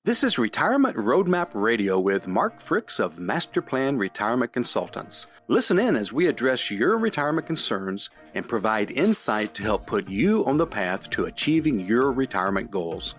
This is Retirement Roadmap Radio with Mark Fricks of Master Plan Retirement Consultants. Listen in as we address your retirement concerns and provide insight to help put you on the path to achieving your retirement goals.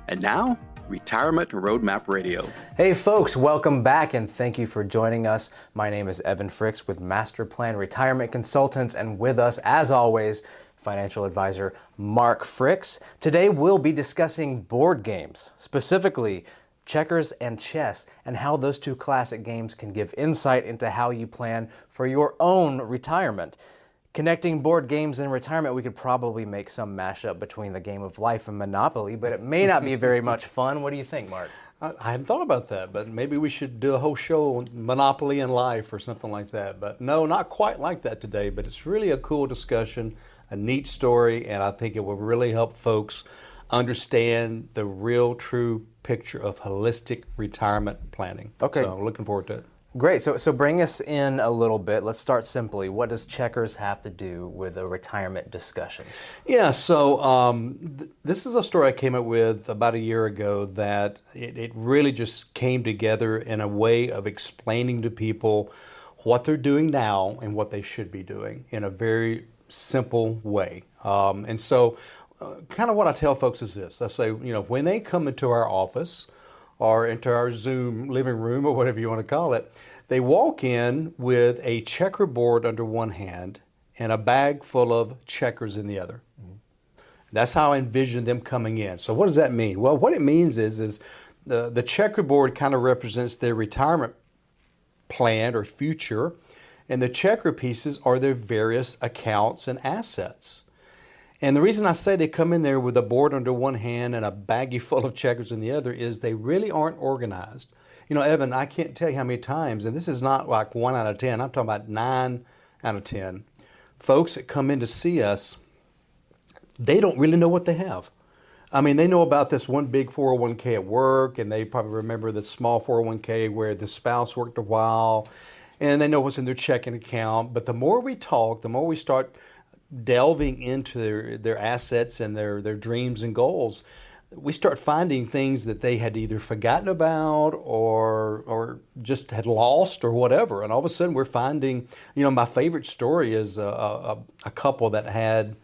And now, Retirement Roadmap Radio. Hey folks, welcome back and thank you for joining us. My name is Evan Fricks with Master Plan Retirement Consultants, and with us, as always, financial advisor Mark Fricks. Today we'll be discussing board games, specifically checkers and chess, and how those two classic games can give insight into how you plan for your own retirement. Connecting board games and retirement, we could probably make some mashup between the game of life and Monopoly, but it may not be very much fun. What do you think, Mark? I hadn't thought about that, but maybe we should do a whole show on Monopoly and life or something like that. But no, not quite like that today, but it's really a cool discussion, a neat story, and I think it will really help folks understand the real, true picture of holistic retirement planning. Okay. So looking forward to it. Great. So bring us in a little bit. Let's start simply. What does checkers have to do with a retirement discussion? Yeah, so this is a story I came up with about a year ago that it really just came together in a way of explaining to people what they're doing now and what they should be doing in a very simple way. And so kind of what I tell folks is this. I say, when they come into our office or into our Zoom living room or whatever you want to call it, they walk in with a checkerboard under one hand and a bag full of checkers in the other. Mm-hmm. That's how I envision them coming in. So what does that mean? Well, what it means is the checkerboard kind of represents their retirement plan or future, and the checker pieces are their various accounts and assets. And the reason I say they come in there with a board under one hand and a baggie full of checkers in the other is they really aren't organized. Evan, I can't tell you how many times, and this is not like 1 out of 10, I'm talking about 9 out of 10, folks that come in to see us, they don't really know what they have. I mean, they know about this one big 401k at work, and they probably remember the small 401k where the spouse worked a while, and they know what's in their checking account. But the more we talk, the more we start delving into their assets and their dreams and goals, we start finding things that they had either forgotten about or just had lost or whatever. And all of a sudden we're finding, my favorite story is a couple that had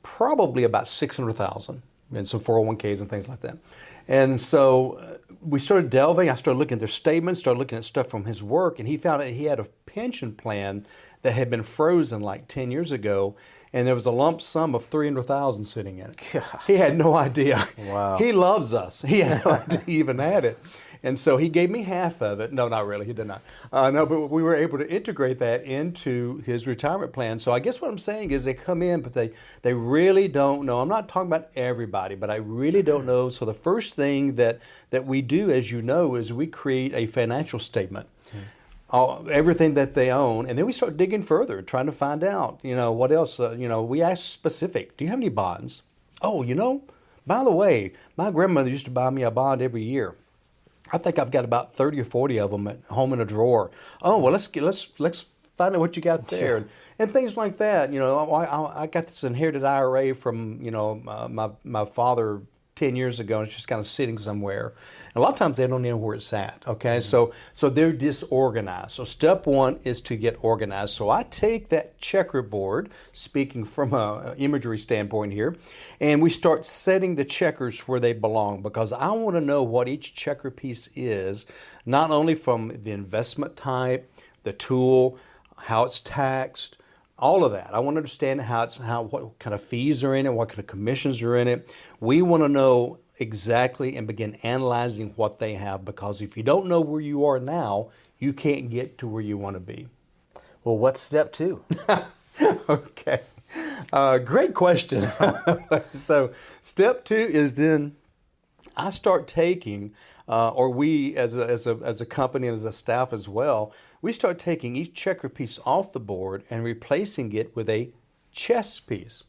probably about $600,000 in some 401ks and things like that. And so we started delving. I started looking at their statements, started looking at stuff from his work, and he found out he had a pension plan that had been frozen like 10 years ago, and there was a lump sum of $300,000 sitting in it. He had no idea. Wow. He loves us. He had no idea he even had it. And so he gave me half of it. No, not really. He did not. No, but we were able to integrate that into his retirement plan. So I guess what I'm saying is they come in, but they really don't know. I'm not talking about everybody, but I really don't know. So the first thing that we do, as you know, is we create a financial statement. Everything that they own, and then we start digging further, trying to find out, what else. We ask specific. Do you have any bonds? Oh, by the way, my grandmother used to buy me a bond every year. I think I've got about 30 or 40 of them at home in a drawer. Oh, well, let's find out what you got there, and things like that. I got this inherited IRA from my father 10 years ago, and it's just kind of sitting somewhere. And a lot of times they don't know where it's at, okay? Mm-hmm. So they're disorganized. So step one is to get organized. So I take that checkerboard, speaking from an imagery standpoint here, and we start setting the checkers where they belong, because I want to know what each checker piece is, not only from the investment type, the tool, how it's taxed, all of that. I want to understand what kind of fees are in it, what kind of commissions are in it. We want to know exactly and begin analyzing what they have, because if you don't know where you are now, you can't get to where you want to be. Well, what's step 2? Okay. Great question. So step 2 is then I start taking, or we as a company and as a staff as well, we start taking each checker piece off the board and replacing it with a chess piece.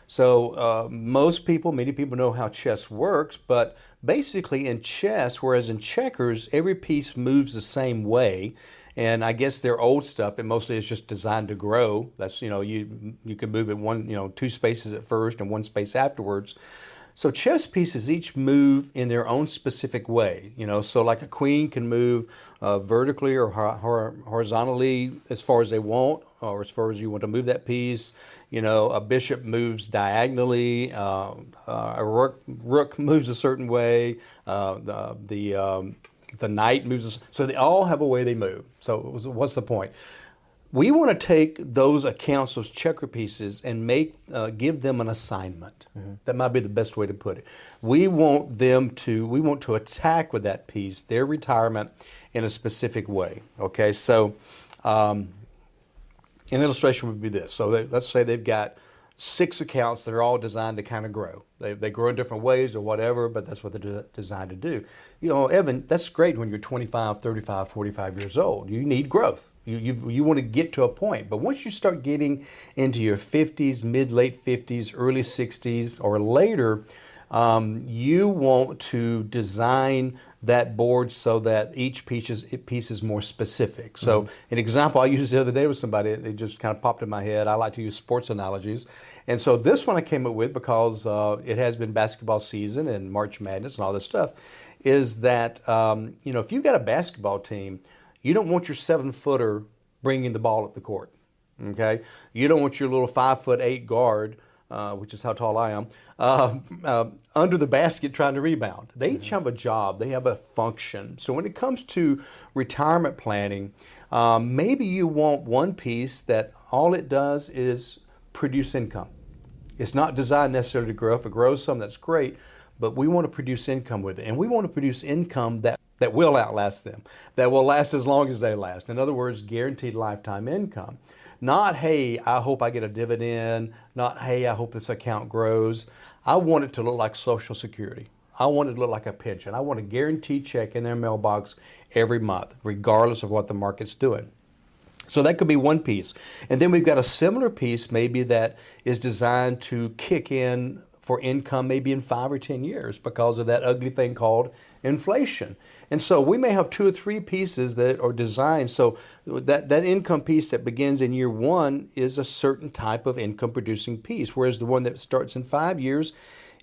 So many people know how chess works, but basically in chess, whereas in checkers, every piece moves the same way. And I guess their old stuff, it mostly is just designed to grow. That's, you can move it 2 spaces at first and 1 space afterwards. So chess pieces each move in their own specific way. So like a queen can move vertically or horizontally as far as they want, or as far as you want to move that piece. A bishop moves diagonally. A rook moves a certain way. The knight moves. So they all have a way they move. So what's the point? We want to take those accounts, those checker pieces, and give them an assignment. That might be the best way to put it. We want to attack with that piece their retirement in a specific way. Okay, so an illustration would be this. So let's say they've got 6 accounts that are all designed to kind of grow. They grow in different ways or whatever, but that's what they're designed to do. Evan, that's great when you're 25, 35, 45 years old. You need growth. You want to get to a point. But once you start getting into your 50s, late 50s, early 60s, or later, you want to design that board so that each piece is more specific. So an example I used the other day with somebody, it just kind of popped in my head. I like to use sports analogies. And so this one I came up with because it has been basketball season and March Madness and all this stuff, is that, if you've got a basketball team, you don't want your 7-footer bringing the ball up the court, okay? You don't want your little 5'8" guard, which is how tall I am, under the basket trying to rebound. They each have a job. They have a function. So when it comes to retirement planning, maybe you want one piece that all it does is produce income. It's not designed necessarily to grow. If it grows some, that's great, but we want to produce income with it. And we want to produce income that will outlast them, that will last as long as they last. In other words, guaranteed lifetime income. Not, hey, I hope I get a dividend. Not, hey, I hope this account grows. I want it to look like Social Security. I want it to look like a pension. I want a guaranteed check in their mailbox every month, regardless of what the market's doing. So that could be one piece. And then we've got a similar piece maybe that is designed to kick in for income maybe in 5 or 10 years because of that ugly thing called inflation. And so we may have 2 or 3 pieces that are designed. So that income piece that begins in year 1 is a certain type of income producing piece, whereas the one that starts in 5 years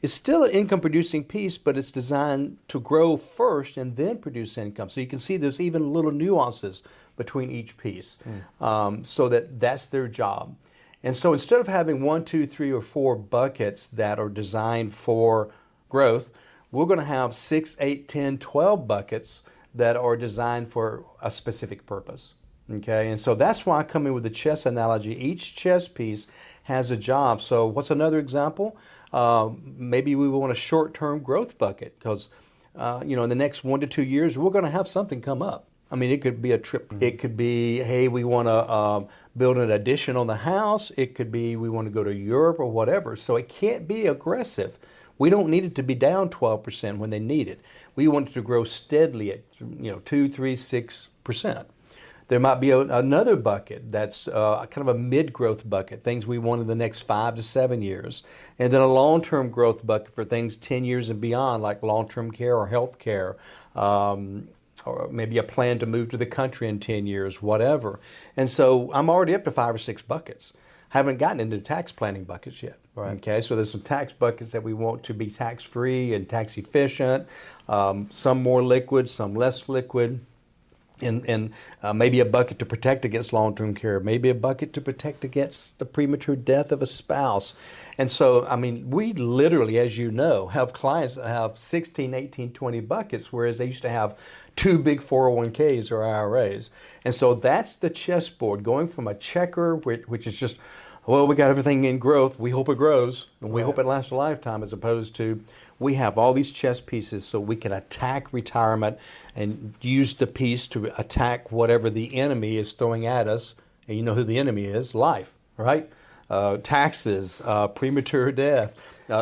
is still an income producing piece, but it's designed to grow first and then produce income. So you can see there's even little nuances between each piece, so that's their job. And so instead of having 1, 2, 3, or 4 buckets that are designed for growth, we're going to have 6, 8, 10, 12 buckets that are designed for a specific purpose. Okay, and so that's why I come in with the chess analogy. Each chess piece has a job. So what's another example? Maybe we want a short-term growth bucket because, in the next 1 to 2 years, we're going to have something come up. I mean, it could be a trip. It could be, hey, we want to build an addition on the house. It could be we want to go to Europe or whatever. So it can't be aggressive. We don't need it to be down 12% when they need it. We want it to grow steadily at 2, 3, 6%. There might be another bucket that's kind of a mid-growth bucket, things we want in the next 5 to 7 years. And then a long-term growth bucket for things 10 years and beyond, like long-term care or health care. Or maybe a plan to move to the country in 10 years, whatever. And so I'm already up to 5 or 6 buckets. Haven't gotten into tax planning buckets yet. Right. Okay, so there's some tax buckets that we want to be tax-free and tax efficient, some more liquid, some less liquid. And maybe a bucket to protect against long-term care, maybe a bucket to protect against the premature death of a spouse. And so, I mean, we literally, as you know, have clients that have 16, 18, 20 buckets, whereas they used to have 2 big 401ks or IRAs. And so that's the chessboard, going from a checker, which is just, well, we got everything in growth, we hope it grows, and we hope it lasts a lifetime, as opposed to we have all these chess pieces so we can attack retirement and use the piece to attack whatever the enemy is throwing at us. And you know who the enemy is? Life, right? Taxes, premature death,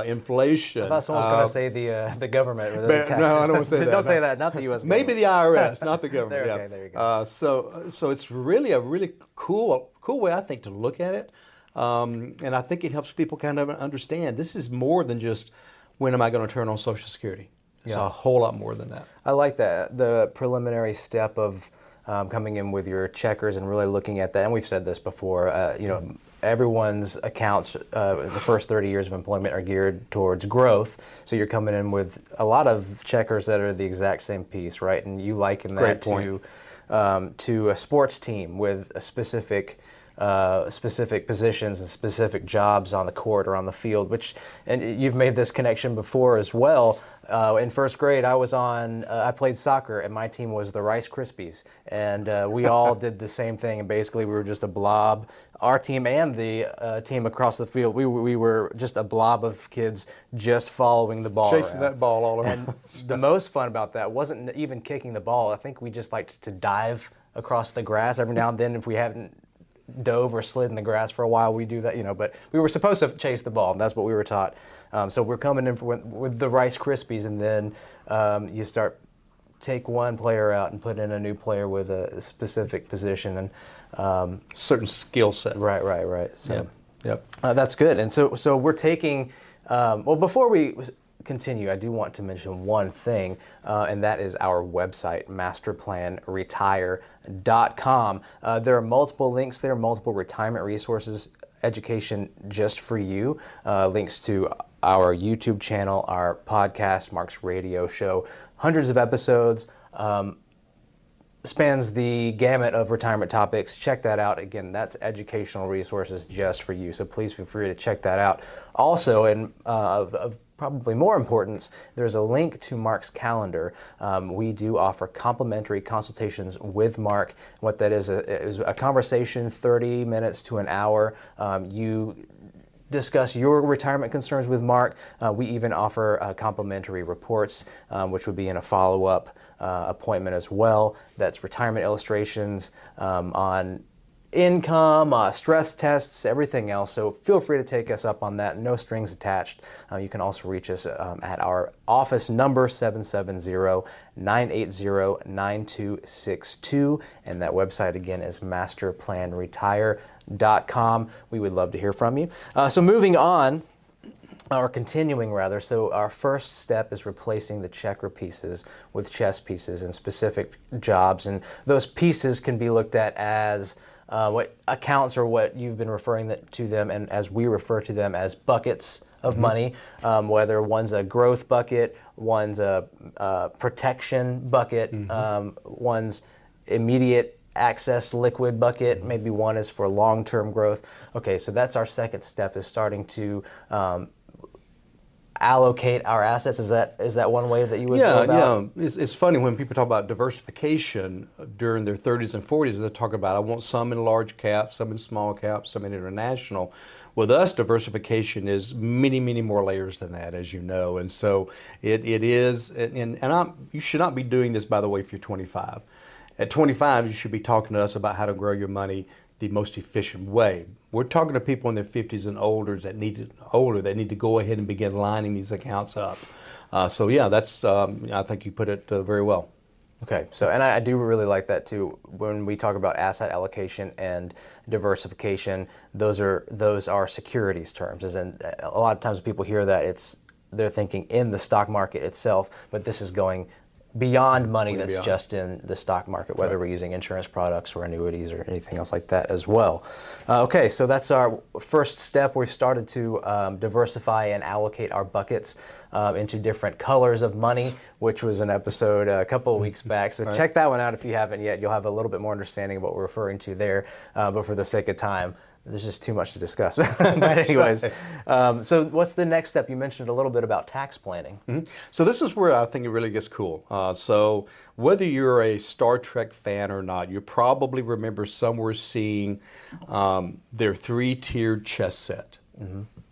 inflation. I thought someone was going to say the government. Or the taxes. No, I don't want to say that. Don't say that, not the U.S. Maybe the IRS, not the government. Okay, there you go. So it's really a really cool way, I think, to look at it. And I think it helps people kind of understand this is more than just, when am I going to turn on Social Security? It's a whole lot more than that. I like that. The preliminary step of coming in with your checkers and really looking at that. And we've said this before, everyone's accounts in the first 30 years of employment are geared towards growth. So you're coming in with a lot of checkers that are the exact same piece, right? And you liken that to a sports team with a specific positions and specific jobs on the court or on the field, and you've made this connection before as well. In first grade, I played soccer, and my team was the Rice Krispies, and we all did the same thing, and basically we were just a blob. Our team and the team across the field, we were just a blob of kids just following the ball Chasing around. that ball all around. And the most fun about that wasn't even kicking the ball. I think we just liked to dive across the grass every now and then. If we hadn't dove or slid in the grass for a while, we do that, but we were supposed to chase the ball, and that's what we were taught. So we're coming in with the Rice Krispies, and then you take one player out and put in a new player with a specific position and certain skill set. Right. So Yep. that's good. And so we're taking, well, before we continue, I do want to mention one thing, and that is our website, masterplanretire.com. There are multiple links there, multiple retirement resources, education just for you, links to our YouTube channel, our podcast, Mark's radio show, hundreds of episodes, spans the gamut of retirement topics. Check that out. Again, that's educational resources just for you. So please feel free to check that out. Also, and of probably more importance, there's a link to Mark's calendar. We do offer complimentary consultations with Mark. What that is a conversation, 30 minutes to an hour. You discuss your retirement concerns with Mark. We even offer complimentary reports, which would be in a follow-up appointment as well. That's retirement illustrations on income, stress tests, everything else. So feel free to take us up on that. No strings attached. You can also reach us at our office number, 770-980-9262. And that website again is masterplanretire.com. We would love to hear from you. So moving on, or continuing rather, so our first step is replacing the checker pieces with chess pieces in specific jobs. And those pieces can be looked at as what accounts or what you've been referring to them, and as we refer to them as buckets of money, whether one's a growth bucket, one's a protection bucket, one's immediate access liquid bucket, maybe one is for long-term growth. Okay, so that's our second step, is starting to allocate our assets. Is that one way that you would go about? Yeah. It's funny when people talk about diversification during their 30s and 40s. They talk about, I want some in large cap, some in small cap, some in international. With us, diversification is many, many more layers than that, as you know. And so it is, and you should not be doing this, by the way, if you're 25. At 25, you should be talking to us about how to grow your money the most efficient way. We're talking to people in their 50s and older that need to go ahead and begin lining these accounts up. So yeah, that's I think you put it very well. Okay, so and I do really like that too. When we talk about asset allocation and diversification, those are securities terms. As in, a lot of times people hear that they're thinking in the stock market itself, but this is going beyond money that's just in the stock market, whether we're using insurance products or annuities or anything else like that as well. Okay, so that's our first step. We've started to diversify and allocate our buckets into different colors of money, which was an episode a couple of weeks back. So check that one out if you haven't yet. You'll have a little bit more understanding of what we're referring to there. But for the sake of time, there's just too much to discuss. But anyways, so what's the next step? You mentioned a little bit about tax planning. So this is where I think it really gets cool. So whether you're a Star Trek fan or not, you probably remember somewhere seeing their 3-tiered chess set.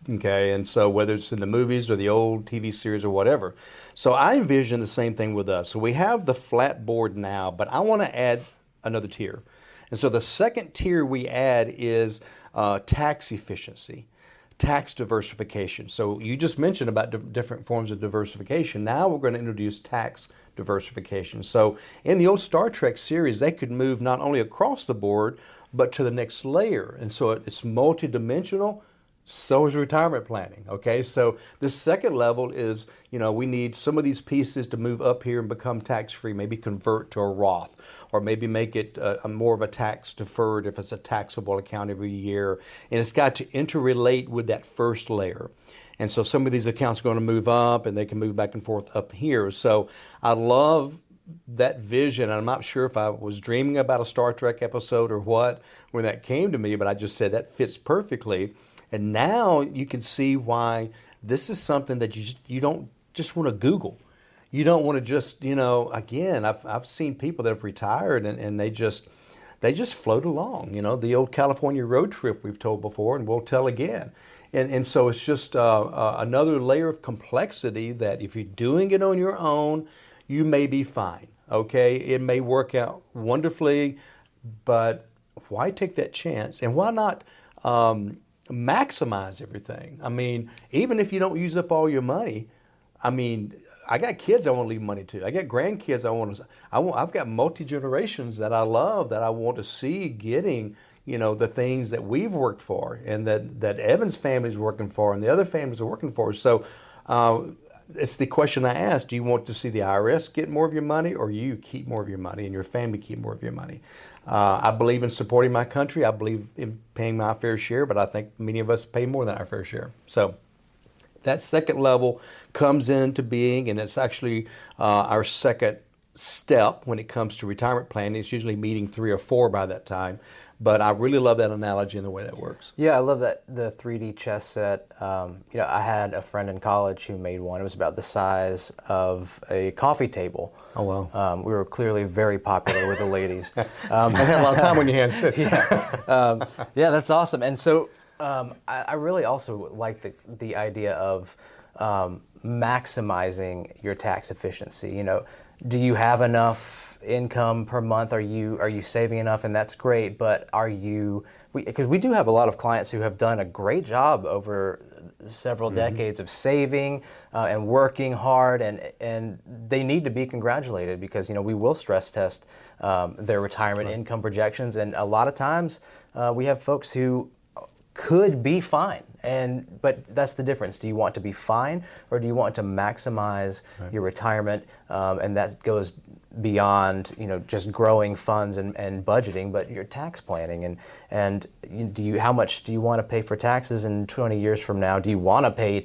Okay, and so whether it's in the movies or the old TV series or whatever. So I envision the same thing with us. So we have the flat board now, but I want to add another tier. And so the second tier we add is tax efficiency, tax diversification. So you just mentioned about different forms of diversification. Now we're going to introduce tax diversification. So in the old Star Trek series, they could move not only across the board, but to the next layer. And so it's multidimensional So is retirement planning. Okay, so the second level is, we need some of these pieces to move up here and become tax free. Maybe convert to a Roth, or maybe make it more of a tax deferred if it's a taxable account every year. And it's got to interrelate with that first layer. And so some of these accounts are going to move up, and they can move back and forth up here. So I love that vision. I'm not sure if I was dreaming about a Star Trek episode or what when that came to me, but I just said that fits perfectly. And now you can see why this is something that you don't just want to Google. You don't want to just, again, I've seen people that have retired and they just float along. The old California road trip we've told before, and we'll tell again. And so it's just another layer of complexity that if you're doing it on your own, you may be fine. Okay, it may work out wonderfully, but why take that chance? And why not maximize everything? I mean, even if you don't use up all your money, I got kids I want to leave money to. I got grandkids I've got multi-generations that I love, that I want to see getting, the things that we've worked for, and that Evan's family's working for, and the other families are working for. So it's the question I asked: do you want to see the IRS get more of your money, or you keep more of your money and your family keep more of your money? I believe in supporting my country. I believe in paying my fair share, but I think many of us pay more than our fair share. So that second level comes into being, and it's actually our second step when it comes to retirement planning. It's usually meeting 3 or 4 by that time. But I really love that analogy and the way that works. Yeah, I love that, the 3D chess set. I had a friend in college who made one. It was about the size of a coffee table. Oh, wow. We were clearly very popular with the ladies. And had a lot of time on your hands, too. Yeah, that's awesome. And so I really also like the idea of maximizing your tax efficiency. Do you have enough income per month? Are you saving enough? And that's great, but because we do have a lot of clients who have done a great job over several decades of saving and working hard, and they need to be congratulated, because we will stress test their retirement income projections, and a lot of times we have folks who could be fine, but that's the difference. Do you want to be fine, or do you want to maximize your retirement? And that goes beyond just growing funds and budgeting, but your tax planning and how much do you want to pay for taxes in 20 years from now? Do you want to pay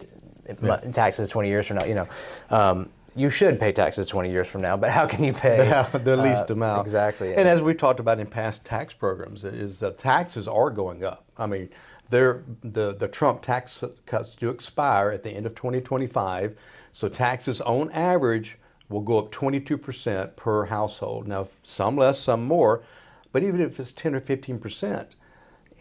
taxes 20 years from now? You should pay taxes 20 years from now, but how can you pay the least amount? Exactly. And as we've talked about in past tax programs, is the taxes are going up. I mean, the Trump tax cuts do expire at the end of 2025, so taxes on average will go up 22% per household. Now, some less, some more, but even if it's 10 or 15%.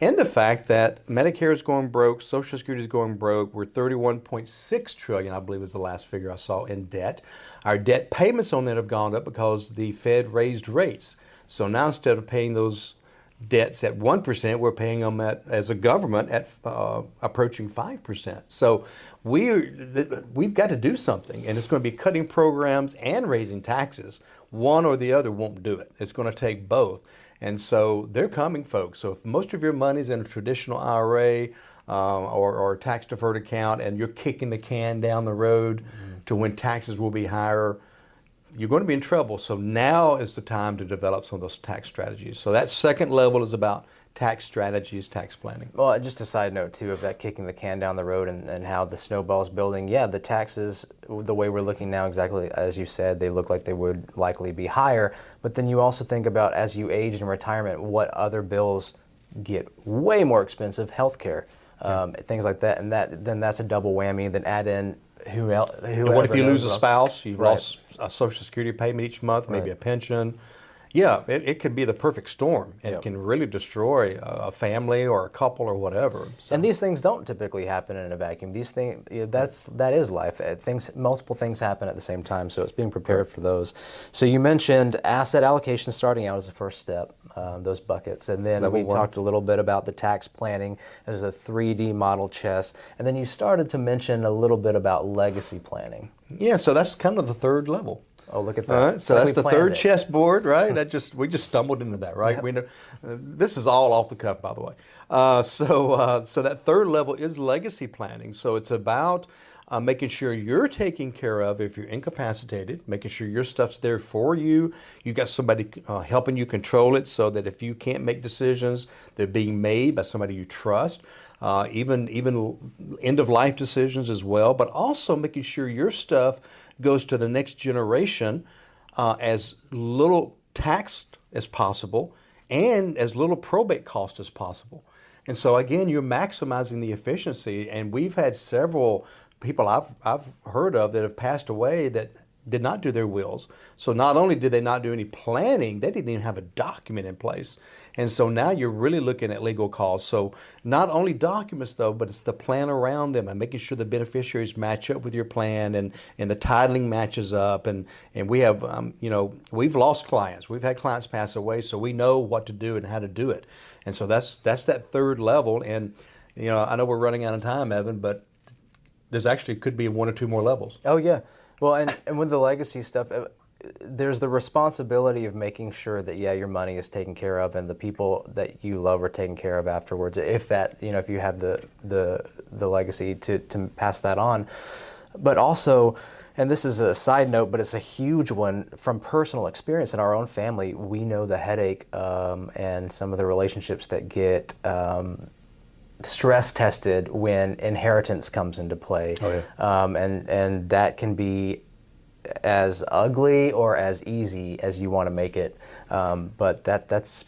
And the fact that Medicare is going broke, Social Security is going broke, we're $31.6 trillion, I believe is the last figure I saw, in debt. Our debt payments on that have gone up because the Fed raised rates. So now instead of paying those debts at 1%, we're paying them as a government at approaching 5%. So we've got to do something, and it's going to be cutting programs and raising taxes. One or the other won't do it. It's going to take both. And so they're coming, folks. So if most of your money's in a traditional IRA or tax deferred account, and you're kicking the can down the road to when taxes will be higher, you're going to be in trouble. So now is the time to develop some of those tax strategies. So that second level is about tax strategies, tax planning. Well, just a side note, too, of that kicking the can down the road and how the snowball's building. Yeah, the taxes, the way we're looking now, exactly as you said, they look like they would likely be higher. But then you also think about, as you age in retirement, what other bills get way more expensive, healthcare, things like that. And then that's a double whammy. Then add in whoever. And what if you lose a spouse? You've lost a Social Security payment each month, maybe a pension. Yeah, it could be the perfect storm. It can really destroy a family or a couple or whatever. So. And these things don't typically happen in a vacuum. These things, that is life. Multiple things happen at the same time, so it's being prepared for those. So you mentioned asset allocation starting out as the first step, those buckets. And then we talked a little bit about the tax planning as a 3D model chess. And then you started to mention a little bit about legacy planning. Yeah, so that's kind of the third level. Oh, look at that. All right, so Like that's we the planned third it. chessboard, right? We just stumbled into that, right? We know, this is all off the cuff, by the way. So that third level is legacy planning. So it's about making sure you're taken care of if you're incapacitated, making sure your stuff's there for you. You got somebody helping you control it, so that if you can't make decisions, they're being made by somebody you trust. Even end of life decisions as well, but also making sure your stuff goes to the next generation as little taxed as possible and as little probate cost as possible. And so again, you're maximizing the efficiency. And we've had several people I've heard of that have passed away that did not do their wills. So not only did they not do any planning, they didn't even have a document in place. And so now you're really looking at legal costs. So not only documents though, but it's the plan around them and making sure the beneficiaries match up with your plan and the titling matches up. And we have, we've lost clients. We've had clients pass away, so we know what to do and how to do it. And so that's that third level. And, I know we're running out of time, Evan, but there's actually could be one or two more levels. Oh, yeah. Well, and with the legacy stuff, there's the responsibility of making sure that, your money is taken care of and the people that you love are taken care of afterwards. If that, if you have the legacy to pass that on. But also, and this is a side note, but it's a huge one from personal experience in our own family. We know the headache and some of the relationships that get stress tested when inheritance comes into play. Oh, yeah. And that can be as ugly or as easy as you want to make it. But that's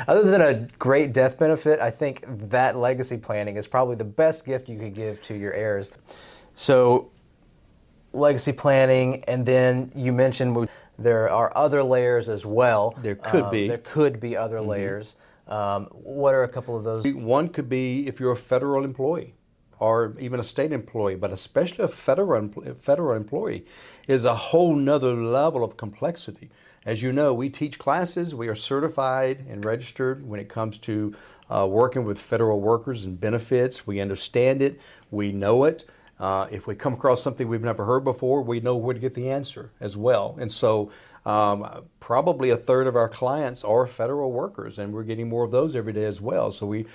other than a great death benefit, I think that legacy planning is probably the best gift you could give to your heirs. So legacy planning, and then you mentioned there are other layers as well. There could be. There could be other layers. What are a couple of those? One could be if you're a federal employee or even a state employee, but especially a federal employee is a whole nother level of complexity. As you know, we teach classes, we are certified and registered when it comes to working with federal workers and benefits. We understand it, we know it. If we come across something we've never heard before, we know where to get the answer as well. And so probably a third of our clients are federal workers, and we're getting more of those every day as well. So we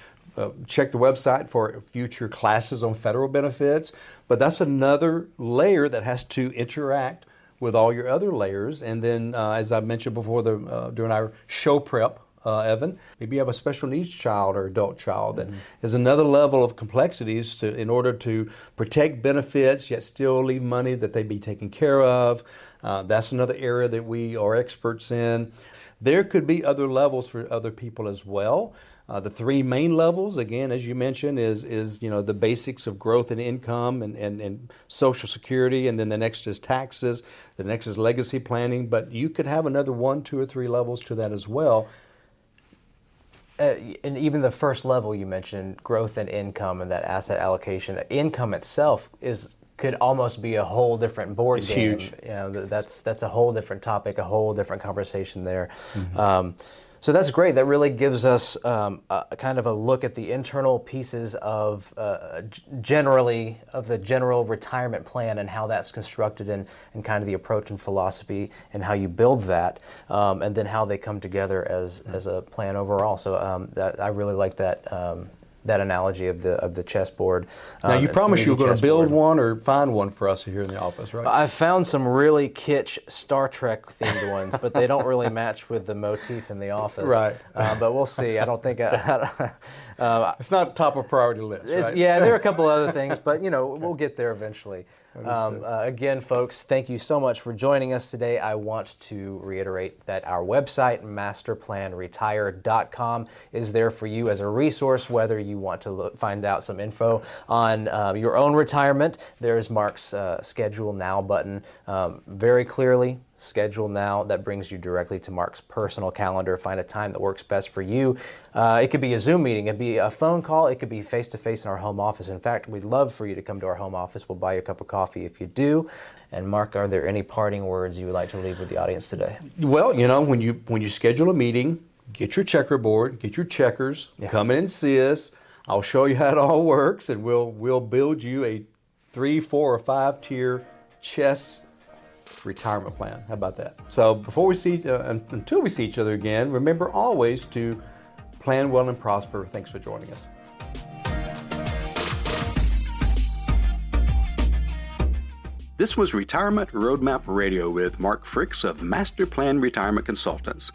check the website for future classes on federal benefits, but that's another layer that has to interact with all your other layers. And then, as I mentioned before, during our show prep, Evan, maybe you have a special needs child or adult child that is another level of complexities in order to protect benefits yet still leave money that they be taken care of. That's another area that we are experts in. There could be other levels for other people as well. The three main levels, again, as you mentioned, is the basics of growth and income and Social Security, and then the next is taxes, the next is legacy planning, but you could have another 1, 2, or 3 levels to that as well. And even the first level you mentioned, growth and income and that asset allocation, income itself could almost be a whole different board game. It's huge. That's a whole different topic, a whole different conversation there. So that's great. That really gives us a kind of a look at the internal pieces of generally of the general retirement plan and how that's constructed and kind of the approach and philosophy and how you build that, and then how they come together as a plan overall. So I really like that analogy of the chessboard. Now, you promised you were going to build one or find one for us here in the office, right? I've found some really kitsch Star Trek themed ones, but they don't really match with the motif in the office. Right. But we'll see. I don't think it's not top of priority list, right? Yeah, there are a couple other things, but we'll get there eventually. Again, folks, thank you so much for joining us today. I want to reiterate that our website, masterplanretire.com, is there for you as a resource, whether you want to find out some info on your own retirement. There's Mark's Schedule Now button. Very clearly, Schedule Now. That brings you directly to Mark's personal calendar. Find a time that works best for you. It could be a Zoom meeting. It could be a phone call. It could be face-to-face in our home office. In fact, we'd love for you to come to our home office. We'll buy you a cup of coffee if you do. And Mark, are there any parting words you would like to leave with the audience today? Well, when you schedule a meeting, get your checkerboard, get your checkers, come in and see us. I'll show you how it all works, and we'll build you a 3, 4, or 5 tier chess retirement plan. How about that? So until we see each other again, remember always to plan well and prosper. Thanks for joining us. This was Retirement Roadmap Radio with Mark Fricks of Master Plan Retirement Consultants.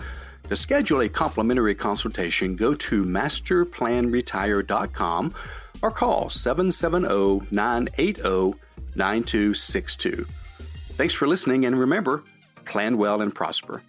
To schedule a complimentary consultation, go to masterplanretire.com or call 770-980-9262. Thanks for listening, and remember, plan well and prosper.